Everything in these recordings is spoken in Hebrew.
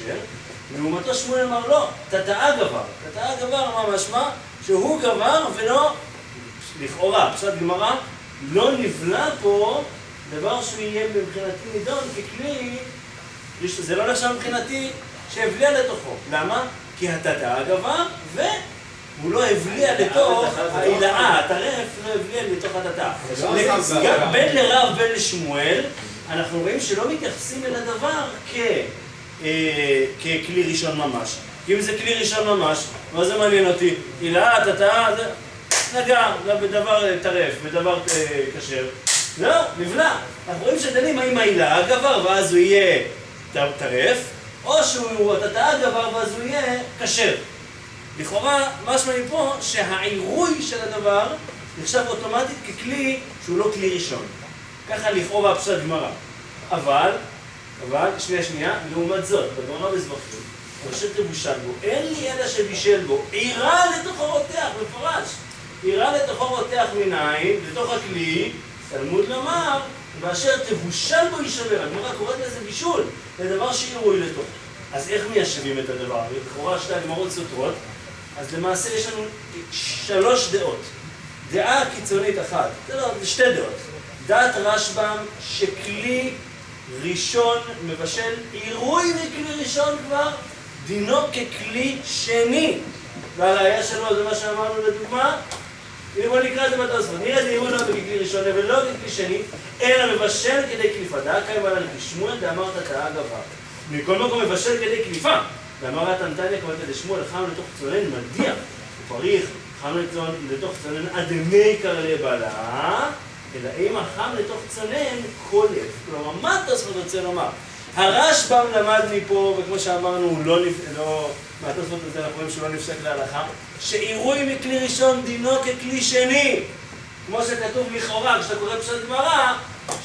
כשר, לעומתו שמואל אמר לא, תתאה גבר. תתאה גבר, מה משמע? שהוא גבר ולא, לכאורה, פשט גמרא, לא נבלע פה דבר שהוא יהיה מבחינתי נידון ככלי, זה לא נחשב מבחינתי שהבליע לתוכו. למה? כי התתאה גבר והוא לא הבליע לתוך העילאה, הטרף לא הבליע לתוך התתאה. גם בין לרב בין לשמואל, אנחנו רואים שלא מתייחסים אל הדבר ככלי ראשון ממש. כי אם זה כלי ראשון ממש, מה זה מעניין אותי? עילאה, תתאה, זה נגע, בדבר טרף, בדבר כשר. לא, נבלע. אנחנו רואים שדנים האם העילאה גבר ואז הוא יהיה טרף, או שהוא התתאה גבר ואז הוא יהיה כשר. לכאורה, משמע מפה שהעירוי של הדבר נחשב אוטומטית ככלי שהוא לא כלי ראשון. ככה לכאורה פשט גמרא. אבל, שנייה, לעומת זאת, בגמרא בזבחים, אשר תבושל בו, אין לי אלא שבישל בו, עירה לתוך הרותח, מפורש. עירה לתוך הרותח מנין, לתוך הכלי, תלמוד לומר, ואשר תבושל בו יישבר. הגמרא קוראת לזה בישול, זה דבר שעירוי לתוך. אז איך מיישבים את הדבר? לכאורה שתי הגמרות סותרות, אז למעשה יש לנו 3 דעות. דעה קיצונית אחת, זה לא, זה 2 דעות. דעת רשב"ם שכלי ראשון מבשל עירוי מכלי ראשון כבר, דינו ככלי שני. והראיה שלו זה מה שאמרנו לדוגמה, אם בוא נקרא את זה בתוספות, נראה דיון לא בכלי ראשון ולא בכלי שני, אלא מבשל כדי קליפה. דעה קיימה לנו כשמואל, דאמרת תאה גבר. מכל מקום מבשל כדי קליפה. ואמרת נתניה קוראת לשמואל, חם לתוך צונן מדיח, ופריך, חם לתוך צונן אדמי קרלי בעלה, אלא אם החם לתוך צונן קולף. כלומר, מה התוספות רוצה לומר? הרשב"ם למד מפה, וכמו שאמרנו, הוא לא מהתוספות הזה אנחנו רואים שהוא לא נפסק להלכה, שעירוי מכלי ראשון דינו ככלי שני. כמו שכתוב לכאורה, כשאתה קורא פשט גמרא,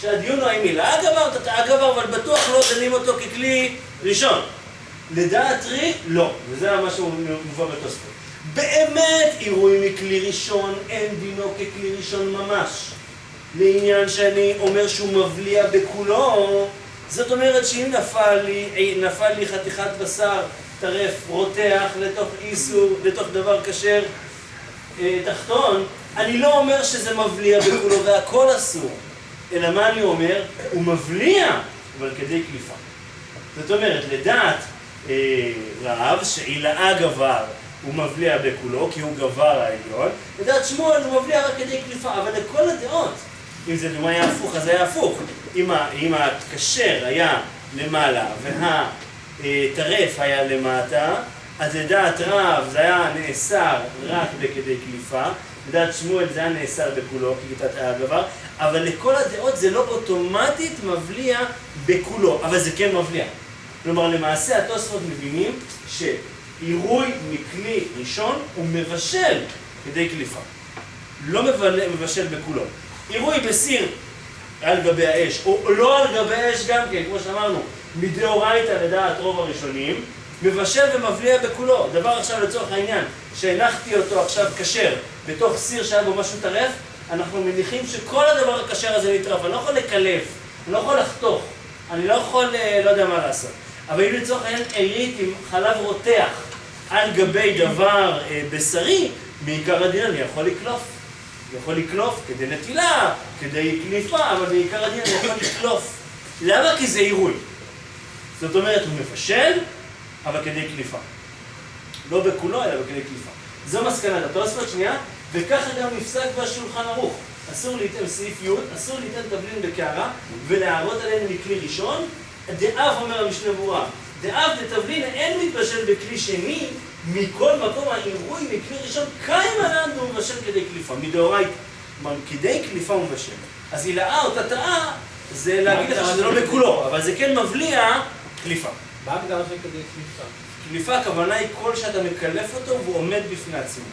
שהדיון הוא האם עילאה גבר, תתאה גבר, אבל בטוח לא דנים אותו ככלי ראשון. לדעת רי, לא. וזה מה שהוא מובא בתוספות. באמת עירוי מכלי ראשון אין דינו ככלי ראשון ממש. לעניין שאני אומר שהוא מבליע בכולו, זאת אומרת שאם נפל לי חתיכת בשר טרף, רותח לתוך איסור, לתוך דבר כשר תחתון, אני לא אומר שזה מבליע בכולו והכל אסור. אלא מה אני אומר? הוא מבליע, אבל כדי קליפה. זאת אומרת, לדעת רב שעילאה גבר הוא מבליע בכולו, כי הוא גבר העליון, לדעת שמואל הוא מבליע רק כדי קליפה, אבל לכל הדעות, אם זה דומה היה הפוך, אז היה הפוך. אם הכשר היה למעלה והטרף היה למטה, אז לדעת רב זה היה נאסר רק בכדי קליפה, לדעת שמואל זה היה נאסר בכולו, כי תתאה גבר, אבל לכל הדעות זה לא אוטומטית מבליע בכולו, אבל זה כן מבליע. כלומר, למעשה התוספות מבינים שעירוי מכלי ראשון הוא מבשל כדי קליפה. לא מבשל בכולו. עירוי בסיר על גבי האש, או לא על גבי האש גם כן, כמו שאמרנו, מדאורייתא לדעת רוב הראשונים, מבשל ומבליע בכולו. דבר עכשיו לצורך העניין, שהנחתי אותו עכשיו כשר בתוך סיר שהיה בו משהו טרף, אנחנו מניחים שכל הדבר הכשר הזה נטרף. אני לא יכול לקלף, אני לא יכול לחתוך, אני לא יכול, לא יודע מה לעשות. אבל אם לצורך העניין עירית עם חלב רותח על גבי דבר בשרי, בעיקר הדין אני יכול לקלוף. אני יכול לקלוף כדי נטילה, כדי קליפה, אבל בעיקר הדין אני יכול לקלוף. למה? כי זה עירוי. זאת אומרת, הוא מבשל, אבל כדי קליפה. לא בכולו, אלא בכדי קליפה. זו מסקנת התוספות, שנייה, וככה גם נפסק בשולחן ערוך. אסור ליתן סעיף י', אסור ליתן תבלין בקערה, ולהערות עליהן מכלי ראשון. דאב אומר המשנה ברורה, דאב דתבלין אין מתבשל בכלי שני, מכל מקום העירוי מכלי ראשון, קיים עליו הוא מבשל כדי קליפה, מדאורייתא. כלומר, כדי קליפה הוא מבשל. אז עילאה או תתאה, זה להגיד לך שזה לא בכולו, אבל זה כן מבליע קליפה. מה הגדרה של כדי קליפה? קליפה הכוונה היא כל שאתה מקלף אותו והוא עומד בפני עצמו.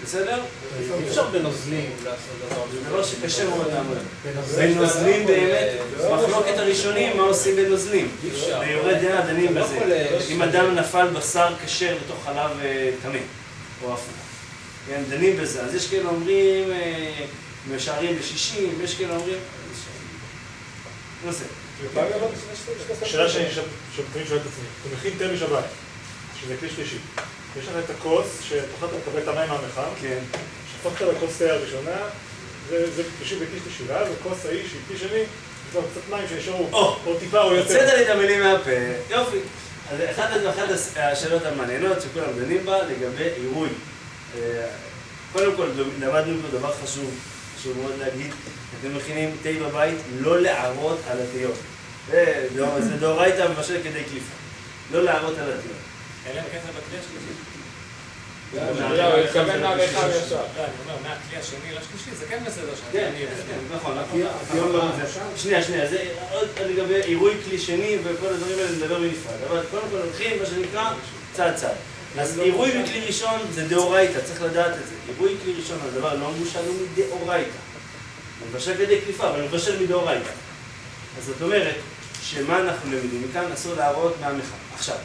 בסדר? אי אפשר בנוזלים לעשות דבר. זה דבר שקשה מאוד לעמוד. בנוזלים באמת, מחלוקת הראשונים, מה עושים בנוזלים? ביורי דעה דנים בזה. אם אדם נפל בשר כשר לתוך חלב טמא, או הפוך. הם דנים בזה. אז יש כאלה אומרים, משערים ב-60, יש כאלה אומרים... נושא. שאלה שאני תמיד שואל את עצמי, אתה מכין תה בשבת, שזה כלי שלישי. יש לך את הכוס, שתוכלת לקבל את המים מהמחר, שפכת לכוס תה הראשונה, זה בכלי שלישי, ואז הכוס ההיא שהיא כלי שני, יש לה קצת מים שנשארו, או טיפה או יותר. הוצאת לי את המילים מהפה, יופי. אז אחת השאלות המעניינות שכולם דנים בה לגבי עירוי. קודם כל, למדנו פה דבר חשוב מאוד להגיד, אתם מכינים תה בבית, לא לערות על התיות. זה דאורייתא מבשל כדי קליפה. לא לערות על התיות. אין להם כסף בכלי השלישי. הוא התכוון מהרחב ישר. לא, אני אומר, מהכלי השני לשלישי, זה כן בסדר שאני... כן, נכון. שנייה, זה עוד לגבי עירוי כלי שני וכל הדברים האלה נדבר בנפרד. אבל קודם כל הולכים, מה שנקרא, צעד צעד. אז עירוי בכלי ראשון זה דאורייתא, צריך לדעת את זה. עירוי כלי ראשון, הדבר לא מבושל הוא מדאורייתא. הוא מבשל כדי קליפה, אבל הוא מבשל מדאורייתא. אז זאת אומרת, שמה אנחנו למדים? מכאן אסור להראות מהמחר. עכשיו,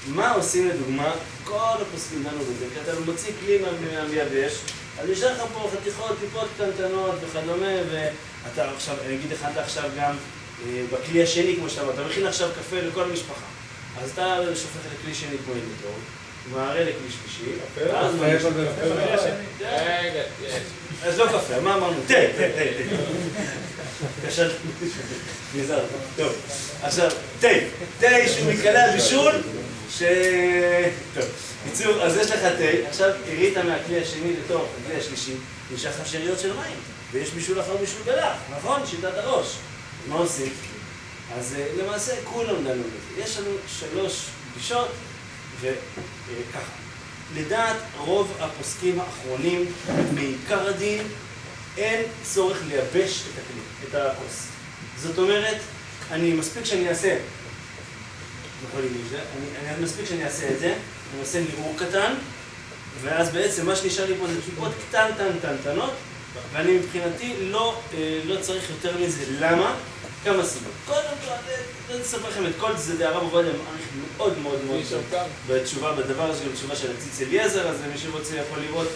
מה עושים לדוגמה? כל הפוסקים דנו בזה, כי אתה מוציא כלי מהמייבש, אז יש לך פה חתיכות, טיפות קטנטנות וכדומה, ואתה עכשיו, אני אגיד לך, אתה עכשיו גם בכלי השני, כמו שאתה אתה מכין עכשיו קפה לכל המשפחה. אז אתה שופך לכלי שני כמו אינדטור, מערה לכלי שלישי, ואז אז לא קפה, מה אמרנו? תה. קשת, נזהר, טוב. עכשיו, תה שהוא מתקלע בישול, טוב, בקיצור, אז יש לך תה, עכשיו הרית מהכלי השני לתוך הכלי השלישי, יש לך שאריות של מים, ויש בישול אחר בישול בלח, נכון? שיטת הראש. מה עושים? אז למעשה כולם דנו בזה. יש לנו 3 פגישות, וככה. לדעת רוב הפוסקים האחרונים, בעיקר הדין, אין צורך לייבש את הכלי, את הכוס. זאת אומרת, אני מספיק שאני אעשה, מספיק שאני אעשה את זה, אני עושה ניעור קטן, ואז בעצם מה שנשאר לי פה זה טיפות קטנטנות, ואני מבחינתי לא צריך יותר מזה. למה? כמה סיבות. קודם כל, אני אספר לכם את כל זה, הרב עובדיה מעריך מאוד בתשובה, בדבר הזה, גם תשובה של הציץ אליעזר, אז מי שרוצה יכול לראות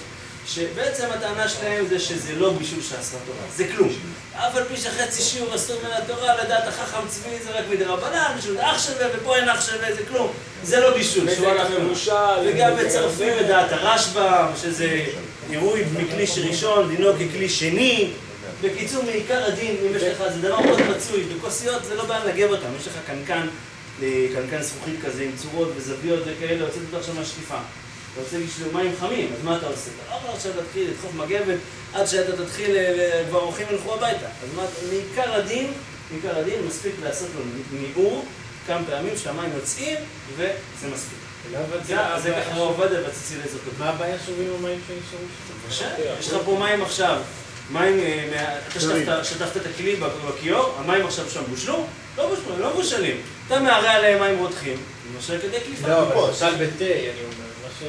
שבעצם הטענה שלהם זה שזה לא בישול שעשה תורה, זה כלום. אף על פי שחצי שיעור אסור מן התורה, לדעת החכם צבי זה רק מדרבנן, בישול אח שווה ופה אין אח שווה, זה כלום. זה לא בישול. וגם מצרפים את דעת הרשב"א, שזה עירוי מכלי ראשון, דינו ככלי שני. בקיצור, מעיקר הדין, אם יש לך, זה דבר מאוד מצוי, בכוסיות זה לא בעיה לנגב אותם, יש לך קנקן זכוכית כזה עם צורות וזוויות וכאלה, הוצאת אותו עכשיו מהשטיפה. אתה רוצה לשלום מים חמים, אז מה אתה עושה? אתה לא יכול עכשיו להתחיל לדחוף מגבת עד שאתה תתחיל, כבר אורחים ילכו הביתה. אז מעיקר הדין, מספיק לעשות לו ניעור כמה פעמים שהמים יוצאים, וזה מספיק. זה ככה עובד בציצי לעזר כתוב. מה הבעיה שובים המים שנשארו? יש לך פה מים עכשיו. מים, אתה שטפת את הכלי בכיור, המים עכשיו שם בושלו? לא בושלו, הם לא בושלים. אתה מערה עליהם מים רותחים, למשל כדי קליפה. לא, אבל למשל בתה, אני אומר, מה שאני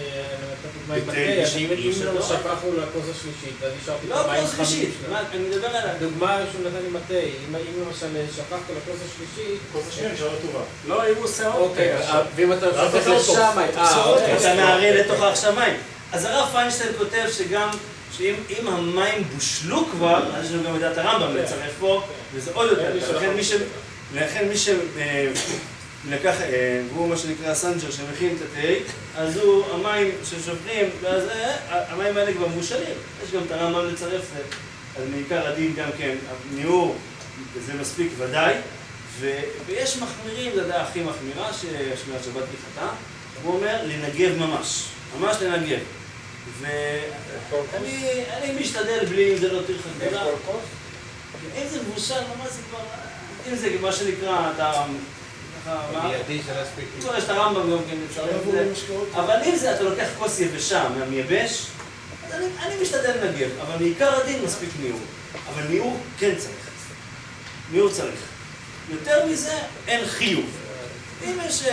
נתתי מים בתה, אם לא שפכנו לכוס השלישית, אז נשארתי לא כוס שלישית, אני מדבר עליו. דוגמה שהוא נתן לי מתה, אם למשל שפכת לכוס השלישית... כוס השנייה נשארה טובה. לא, אם הוא עושה עוד. אוקיי, ואם אתה שופך לשם מים, אתה מערה לתוכה עכשיו מים. אז הרב פיינשטיין כותב שגם שאם המים בושלו כבר, אז יש לנו גם את דעת הרמב"ם לצרף פה, וזה עוד יותר. לכן מי שלקח, והוא מה שנקרא סנג'ר שמכין את התה, אז הוא, המים ששופכים, ואז המים האלה כבר מושלים. יש גם את הרמב"ם לצרף, אז מעיקר הדין גם כן, ניעור, זה מספיק ודאי, ויש מחמירים, זה הדעה הכי מחמירה, ששמירת שבת כחתה, הוא אומר לנגב ממש לנגב. ואני משתדל בלי אם זה לא טרחה גדולה. אם זה מבושל, ממש זה כבר... אם זה מה שנקרא, אתה... כבר יש את הרמב"ם גם כן, אבל אם זה אתה לוקח כוס יבשה מהמייבש, אז אני משתדל לנגב, אבל מעיקר הדין מספיק ניעור. אבל ניעור כן צריך. ניעור צריך. יותר מזה, אין חיוב. אם יש...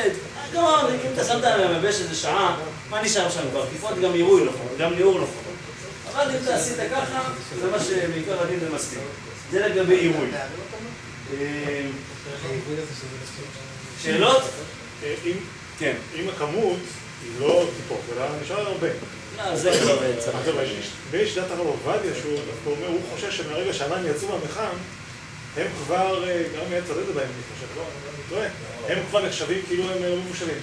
אם אתה שמת מהמייבש איזה שעה, מה נשאר שם כבר? טיפות גם עירוי לא חור, גם ניעור לא חור. אבל אם אתה עשית ככה, זה מה שמעיקר הדין זה מספיק. זה לגבי עירוי. שאלות? כן. אם הכמות היא לא טיפות, אלא נשאר הרבה. לא, זה כבר צריך. ויש דעת הרב עובדיה שהוא אומר, הוא חושב שמהרגע שהמים יצאו מהמחם, הם כבר, גם מיד צודק בהם, אני חושב, לא, אני טועה, הם כבר נחשבים כאילו הם לא מבושלים.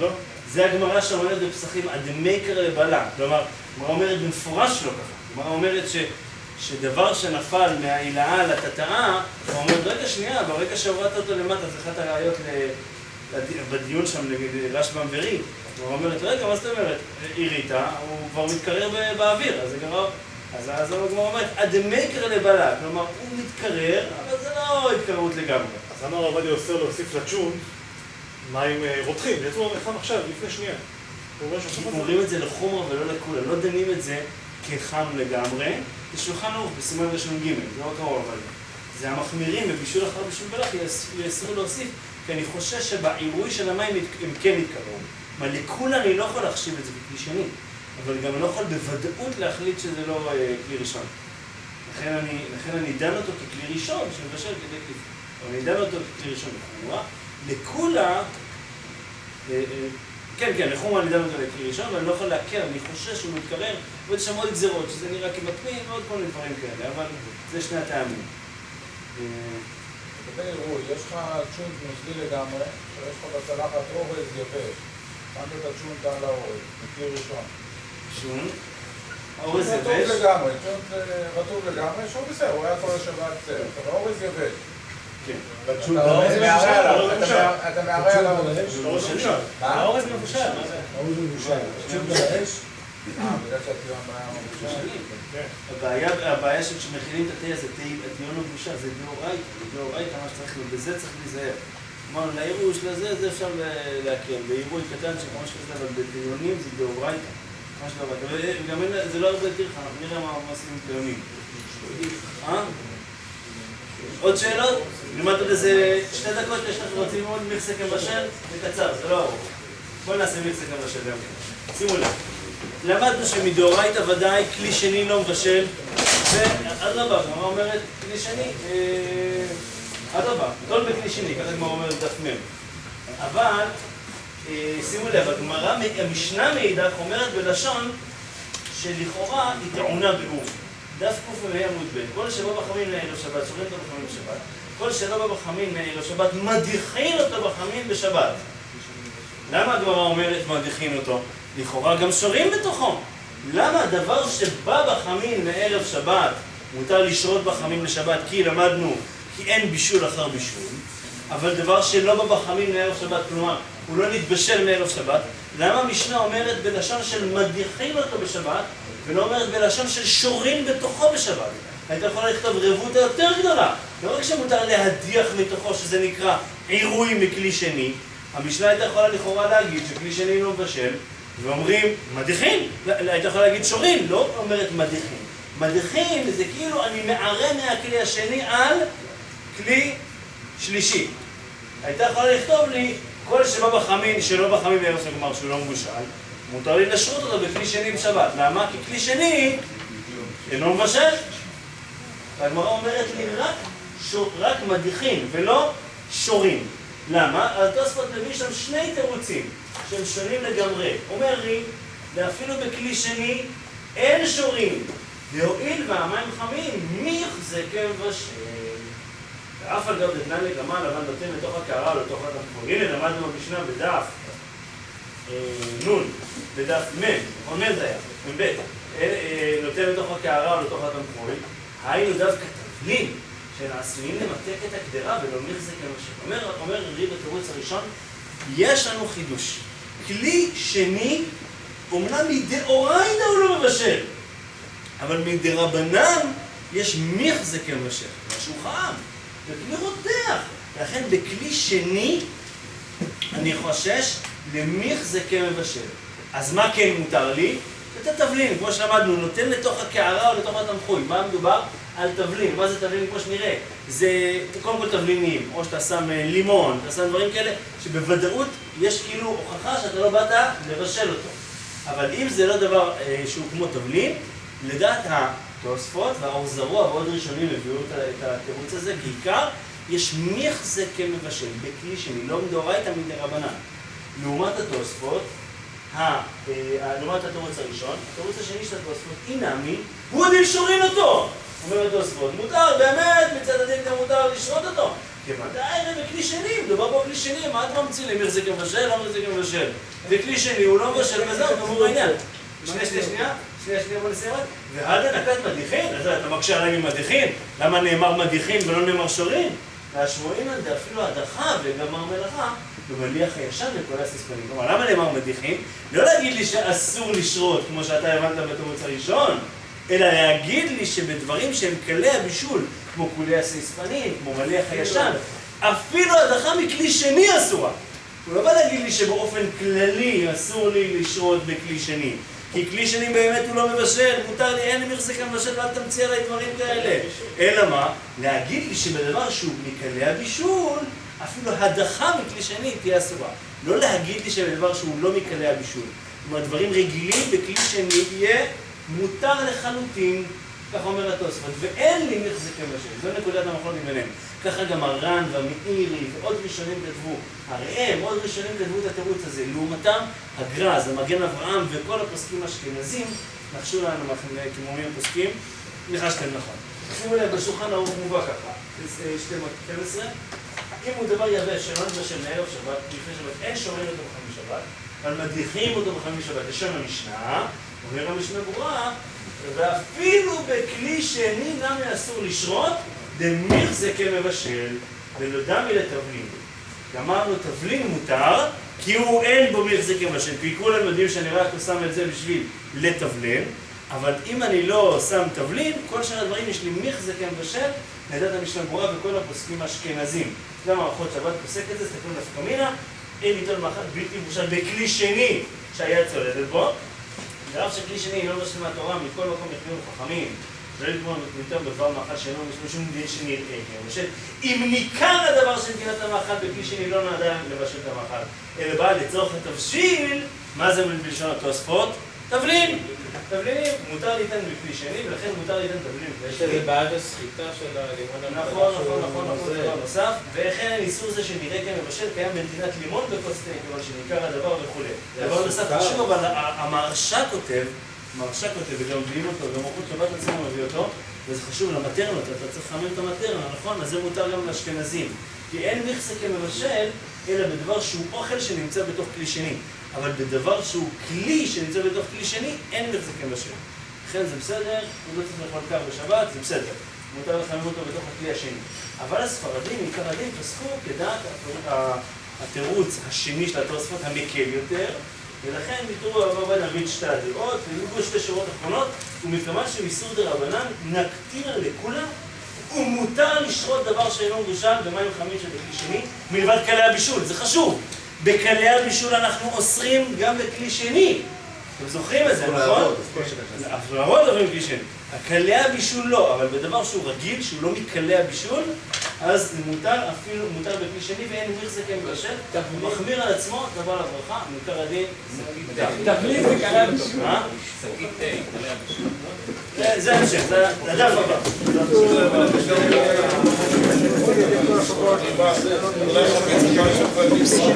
לא? זה הגמרא שאומרת בפסחים, הדמקר לבלה. כלומר, הגמרא אומרת במפורש לא ככה. הגמרא אומרת שדבר שנפל מהעילאה לתתאה, הוא אומר, רגע שנייה, ברגע שהורדת אותו למטה, זה אחת הראיות בדיון שם נגד רשב"ם ורי. הוא אומרת, רגע, מה זאת אומרת? עיריתה, הוא כבר מתקרר באוויר, אז זה גרר. אז הגמרא אומרת, הדמקר לבלה. כלומר, הוא מתקרר, אבל זה לא התקררות לגמרי. אז אמר עובדיה אוסר להוסיף לצ'ון מים רותחים, יצאו המחם עכשיו, לפני שנייה. אומרים את זה לחומרה ולא לכולה, לא דנים את זה כחם לגמרי, זה שולחן ערוך בסימן ראשון ג', זה לא קרוב אבל זה המחמירים בבישול אחר בישול בלח יאסרו להוסיף, כי אני חושש שבעירוי של המים הם כן יתקררו. מה לכולה אני לא יכול להחשיב את זה בכלי שני, אבל גם אני לא יכול בוודאות להחליט שזה לא כלי ראשון. לכן אני דן אותו ככלי ראשון, שמבשל כדי כלי. אבל אני דן אותו ככלי ראשון בחומרה. לכולה, כן, לחומרה אני דן אותו לכלי ראשון, אבל אני לא יכול להקל, אני חושש שהוא מתקרר, ועוד שם עוד גזירות, שזה נראה כמטמין, ועוד כל מיני דברים כאלה, אבל זה שני הטעמים. לגבי עירוי, יש לך צ'ונט נוזלי לגמרי, שיש לך בצלחת אורז יבש. שמת את הצ'ונט על האורז, בכלי ראשון. צ'ונט? האורז יבש? רטוב לגמרי, צ'ונט רטוב לגמרי, שהוא בסדר, הוא היה יכול לשבת סרט, אבל האורז יבש. כן. אתה מערה עליו. האורז מבושל, מה זה? האורז מבושל. צ'ונט על האש? בגלל שהטיון היה מבושל. הבעיה שכשמכינים את התה הזה, הטיון לא מבושל, זה דאורייתא, מה שצריך, בזה צריך להיזהר. כלומר, לעירוי של הזה, זה אפשר להקל. בעירוי קטן שכמו שכזה, אבל בטיונים זה דאורייתא. ממש דאורייתא. וגם זה לא הרבה טרחה, אנחנו נראה מה עושים עם טיונים. עוד שאלות? נלמד עוד איזה 2 דקות, יש לכם רוצים ללמוד מיכסה כבשל? זה קצר, זה לא ארוך. בואו נעשה מיכסה כבשל גם כן. שימו לב. למדנו שמדאורייתא ודאי כלי שני לא מבשל, ואדרבה, הגמרא אומרת כלי שני, אדרבה, כל בכלי שני, ככה הגמרא אומרת דף מ'. אבל, שימו לב, הגמרא, המשנה מאידך אומרת בלשון שלכאורה היא טעונה באור. דף ק' עמוד ב', כל שבא בחמין מערב שבת, שורים אותו בחמין בשבת, כל שלא בא בחמין מערב שבת, מדיחין אותו בחמין בשבת. למה הגמרא אומרת מדיחין אותו? לכאורה גם שורים בתוכו. למה הדבר שבא בחמין מערב שבת, מותר לשרות בחמין לשבת, כי למדנו, כי אין בישול אחר בישול, אבל דבר שלא בא בחמין מערב שבת, כלומר, הוא לא נתבשל מערב שבת, למה המשנה אומרת בלשון של מדיחין אותו בשבת, ולא אומרת בלשון של שורים בתוכו בשבת? היית יכולה לכתוב רבותא יותר גדולה. לא רק שמותר להדיח מתוכו, שזה נקרא עירוי מכלי שני, המשנה הייתה יכולה לכאורה להגיד שכלי שני לא מבשל, ואומרים מדיחין, היית יכולה להגיד שורים, לא אומרת מדיחין. מדיחין זה כאילו אני מערה מהכלי השני על כלי שלישי. הייתה יכולה לכתוב לי כל שבא בחמין, שלא בחמין בערב שבת, כלומר שהוא לא מבושל, מותר לי לשרות אותו בכלי שני בשבת. למה? כי כלי שני אינו מבשל. והגמרא אומרת לי רק מדיחין ולא שורים. למה? התוספות מביא שם 2 תירוצים שהם שונים לגמרי. אומר לי, ואפילו בכלי שני אין שורים, והואיל והמים חמים, מי יחזק מבשל? ואף על גב דתנן לגמל, לבן נותן לתוך הקערה או לתוך התמכור. הנה למדנו במשנה בדף נון, בדף מ', זה היה, מב', נותן לתוך הקערה או לתוך התמכור. היינו דווקא תבלין של העשויים למתק את הקדרה ולא מחזק מבשל. אומר רי בתירוץ הראשון, יש לנו חידוש. כלי שני, אומנם מדאורייתא הוא לא מבשל, אבל מדרבנן יש מחזק מבשל, משהו חם, וכלי רותח. לכן בכלי שני אני חושש למחזק מבשל. אז מה כן מותר לי? את התבלין, כמו שלמדנו, נותן לתוך הקערה או לתוך התמחוי. מה מדובר? על תבלין. מה זה תבלין? כמו שנראה, זה קודם כל תבלינים, או שאתה שם לימון, אתה שם דברים כאלה, שבוודאות יש כאילו הוכחה שאתה לא באת לבשל אותו. אבל אם זה לא דבר שהוא כמו תבלין, לדעת התוספות והאור זרוע ועוד ראשונים הביאו את התירוץ הזה, בעיקר יש מחזק מבשל בכלי שני, לא מדאורייתא מדרבנן. לעומת התוספות, לעומת התירוץ הראשון, התירוץ השני של התוספות, אינמי, הוא הדין שורין אותו. אומר התוספות, מותר, באמת, מצד הדין גם מותר לשרות אותו. כמדי, בכלי שני, מדובר פה כלי שני, מה אתה ממציא? למי זה כמבשל, לא זה כמבשל. וכלי שני הוא לא מבשל וזהו, גמור העניין. שנייה, בוא נסיים רק. והדה נקט מדיחין, אז אתה מקשה עליי ממדיחין, למה נאמר מדיחין ולא נאמר שורין? והשמועים על זה אפילו הדחה וגמר מלאכה, במליח הישן לכל הסספנים. כלומר, למה נאמר מדיחין? לא להגיד לי שאסור לשרות, כמו שאתה הבנת בתירוץ הראשון, אלא להגיד לי שבדברים שהם קלי הבישול, כמו קולי הסספנים, כמו מליח הישן, אפילו הדחה מכלי שני אסורה. הוא לא בא להגיד לי שבאופן כללי אסור לי לשרות בכלי שני. כי כלי שני באמת הוא לא מבשל, מותר לי, אין לי מחזיק מבשל, ואל תמציא עליי דברים כאלה. אלא מה? להגיד לי שבדבר שהוא מכלי הבישול, אפילו הדחה מכלי שני תהיה אסורה. לא להגיד לי שבדבר שהוא לא מכלי הבישול. זאת אומרת, דברים רגילים בכלי שני יהיה מותר לחלוטין, כך אומר התוספות, ואין לי מחזיק מבשל. זו נקודת המחלוקת ביניהם. ככה גם הר"ן והמאירי ועוד ראשונים כתבו, הראם, עוד ראשונים כתבו את התירוץ הזה. לעומתם, הגר"ז, המגן אברהם וכל הפוסקים האשכנזים, נחשו לנו כמומים הפוסקים, ניחשתם נכון. שימו לב, בשולחן ערוך מובא ככה, 12, אם הוא דבר יבש שלא נבשל מערב שבת, לפני שבת, אין שומרים אותו בחמי שבת, אבל מדיחים אותו בחמי שבת, לשם המשנה, אומר המשנה ברורה, ואפילו בכלי שני נמי אסור לשרות, דמיחזק כמבשל, ולא דמי לתבלין. אמרנו, תבלין מותר, כי הוא אין בו מיחזק כמבשל, כי כולם יודעים שאני רק שם את זה בשביל לתבלין, אבל אם אני לא שם תבלין, כל שאר הדברים יש לי מיחזק כמבשל, לדעת המשנה ברורה וכל הפוסקים האשכנזים. זה מערכות שבת פוסק את זה, סתכלו נפקא מינה, אין ליטול מאכל בלתי מבושל בכלי שני שהיה צולדת בו. דרך שכלי שני לא מבשל מהתורה, מכל מקום יכניעו חכמים. לא לגמור יותר בדבר מאכל שאינו משום דין שנראה כמבשל. אם ניכר הדבר של נתינת המאכל בכלי שני לא נועדה לבשל את המאכל, אלא בא לצורך התבשיל, מה זה בלשון התוספות? תבלין! תבלינים מותר ליתן בכלי שני, ולכן מותר ליתן תבלין. יש לזה בעד הסחיטה של הלימון המקדש. נכון, דבר נוסף. וכן האיסור זה שנראה כמבשל קיים בנתינת לימון בכוס תה, כיוון שניכר הדבר וכו'. דבר נוסף חשוב, אבל המהרש"א כותב, וגם מביאים אותו, גם אורחות שבת עצמו מביא אותו, וזה חשוב למטרנות, אתה צריך לחמם את המטרנה, נכון? אז זה מותר גם לאשכנזים. כי אין מחזק כמבשל, אלא בדבר שהוא אוכל שנמצא בתוך כלי שני. אבל בדבר שהוא כלי שנמצא בתוך כלי שני, אין מחזק כמבשל. לכן זה בסדר, הוא לא צריך לאכול קר בשבת, זה בסדר. מותר לחמם אותו בתוך הכלי השני. אבל הספרדים, עיקר הדין, פסקו כדעת התירוץ השני של התוספות המקל יותר, ולכן ויתרו רב עובדיה נביא שתי הדעות, והיו שתי שורות אחרונות, ומכיוון שאיסור דרבנן נקטיר לכולם, ומותר לשרות דבר שאינו מבושל במים חמים שבכלי שני, מלבד כלי הבישול. זה חשוב. בכלי הבישול אנחנו אוסרים גם בכלי שני. אתם זוכרים את זה, נכון? אפילו לעבוד עוברים בכלי שני. כלי הבישול לא, אבל בדבר שהוא רגיל, שהוא לא מכלי הבישול, אז מותר אפילו, מותר בכלי שני ואין מחזק כמבשל, הוא מחמיר על עצמו, דבר לברכה, מוכר הדין, תבלין זה כלי הבישול. שקית תה, כלי הבישול. זה המשך, זה הדף הבא. אולי חמץ כבר שבוע